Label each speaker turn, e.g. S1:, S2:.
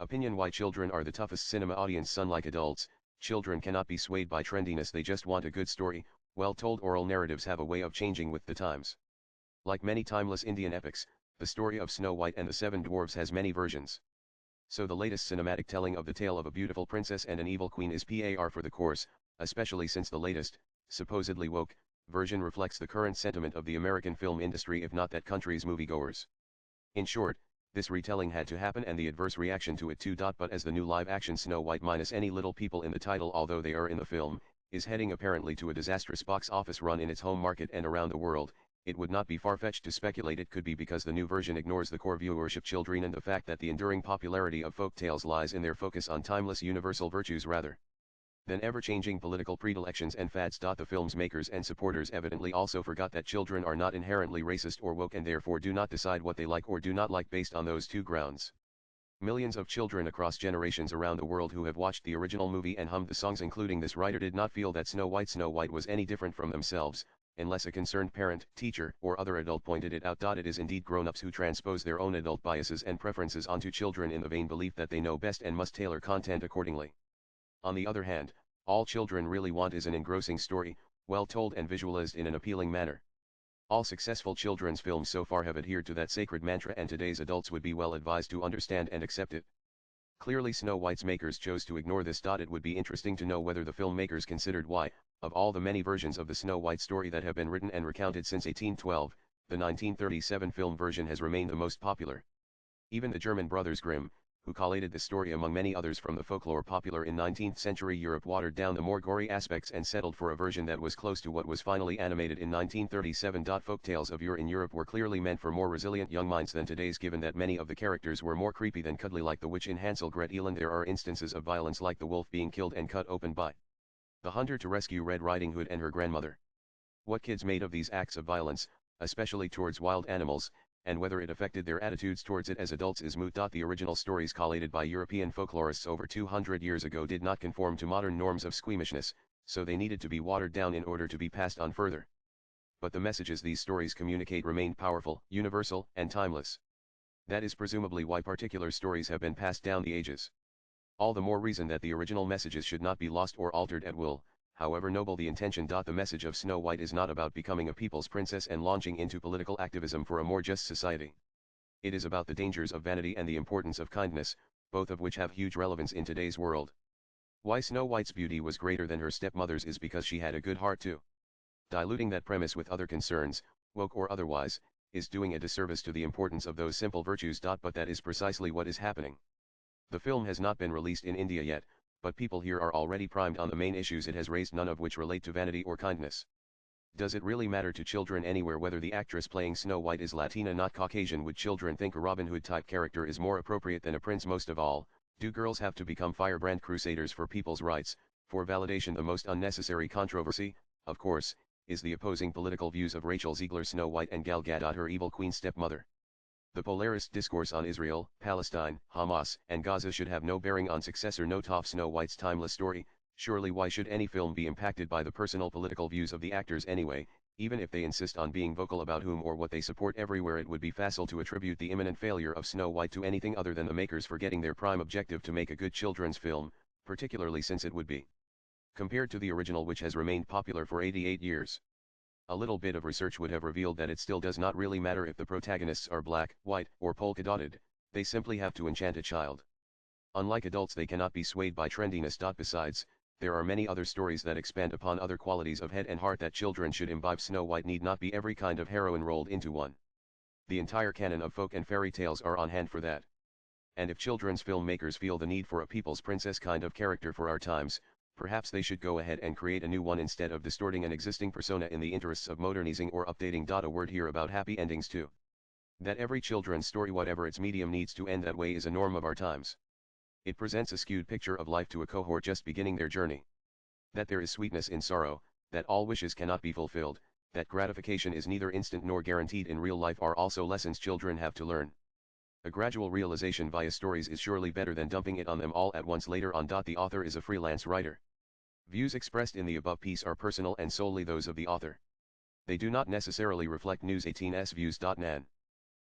S1: Opinion: why children are the toughest cinema audience. Unlike adults, children cannot be swayed by trendiness, they just want a good story. Well-told oral narratives have a way of changing with the times. Like many timeless Indian epics, the story of Snow White and the Seven Dwarfs has many versions. So the latest cinematic telling of the tale of a beautiful princess and an evil queen is par for the course, especially since the latest, supposedly woke, version reflects the current sentiment of the American film industry, if not that country's moviegoers. In short, this retelling had to happen and the adverse reaction to it too. But as the new live-action Snow White minus any little people in the title, although they are in the film, is heading apparently to a disastrous box office run in its home market and around the world, it would not be far-fetched to speculate it could be because the new version ignores the core viewership children and the fact that the enduring popularity of folk tales lies in their focus on timeless universal virtues rather than ever-changing political predilections and fads. The film's makers and supporters evidently also forgot that children are not inherently racist or woke and therefore do not decide what they like or do not like based on those two grounds. Millions of children across generations around the world who have watched the original movie and hummed the songs including this writer did not feel that Snow White was any different from themselves, unless a concerned parent, teacher, or other adult pointed it out. It is indeed grown-ups who transpose their own adult biases and preferences onto children in the vain belief that they know best and must tailor content accordingly. On the other hand, all children really want is an engrossing story, well told and visualized in an appealing manner. All successful children's films so far have adhered to that sacred mantra and today's adults would be well advised to understand and accept it. Clearly Snow White's makers chose to ignore this. It would be interesting to know whether the filmmakers considered why, of all the many versions of the Snow White story that have been written and recounted since 1812, the 1937 film version has remained the most popular. Even the German brothers Grimm, who collated the story among many others from the folklore popular in 19th century Europe, watered down the more gory aspects and settled for a version that was close to what was finally animated in 1937. Folktales of yore in Europe were clearly meant for more resilient young minds than today's, given that many of the characters were more creepy than cuddly, like the witch in Hansel Gretel, and there are instances of violence like the wolf being killed and cut open by the hunter to rescue Red Riding Hood and her grandmother. What kids made of these acts of violence, especially towards wild animals, and whether it affected their attitudes towards it as adults is moot. The original stories collated by European folklorists over 200 years ago did not conform to modern norms of squeamishness, so they needed to be watered down in order to be passed on further. But the messages these stories communicate remained powerful, universal, and timeless. That is presumably why particular stories have been passed down the ages. All the more reason that the original messages should not be lost or altered at will, however noble the intention. The message of Snow White is not about becoming a people's princess and launching into political activism for a more just society. It is about the dangers of vanity and the importance of kindness, both of which have huge relevance in today's world. Why Snow White's beauty was greater than her stepmother's is because she had a good heart too. Diluting that premise with other concerns, woke or otherwise, is doing a disservice to the importance of those simple virtues. But that is precisely what is happening. The film has not been released in India yet, but people here are already primed on the main issues it has raised, none of which relate to vanity or kindness. Does it really matter to children anywhere whether the actress playing Snow White is Latina, not Caucasian? Would children think a Robin Hood type character is more appropriate than a prince? Most of all, do girls have to become firebrand crusaders for people's rights, for validation? The most unnecessary controversy, of course, is the opposing political views of Rachel Ziegler Snow White and Gal Gadot her evil queen stepmother. The polarist discourse on Israel, Palestine, Hamas, and Gaza should have no bearing on successor note of Snow White's timeless story. Surely why should any film be impacted by the personal political views of the actors anyway, even if they insist on being vocal about whom or what they support everywhere? It would be facile to attribute the imminent failure of Snow White to anything other than the makers forgetting their prime objective to make a good children's film, particularly since it would be compared to the original, which has remained popular for 88 years. A little bit of research would have revealed that it still does not really matter if the protagonists are black, white, or polka-dotted, they simply have to enchant a child. Unlike adults, they cannot be swayed by trendiness. Besides, there are many other stories that expand upon other qualities of head and heart that children should imbibe. Snow White need not be every kind of heroine rolled into one. The entire canon of folk and fairy tales are on hand for that. And if children's filmmakers feel the need for a people's princess kind of character for our times, perhaps they should go ahead and create a new one instead of distorting an existing persona in the interests of modernizing or updating. A word here about happy endings too. That every children's story, whatever its medium, needs to end that way is a norm of our times. It presents a skewed picture of life to a cohort just beginning their journey. That there is sweetness in sorrow, that all wishes cannot be fulfilled, that gratification is neither instant nor guaranteed in real life are also lessons children have to learn. A gradual realization via stories is surely better than dumping it on them all at once later on. The author is a freelance writer. Views expressed in the above piece are personal and solely those of the author. They do not necessarily reflect News 18's views. Nan.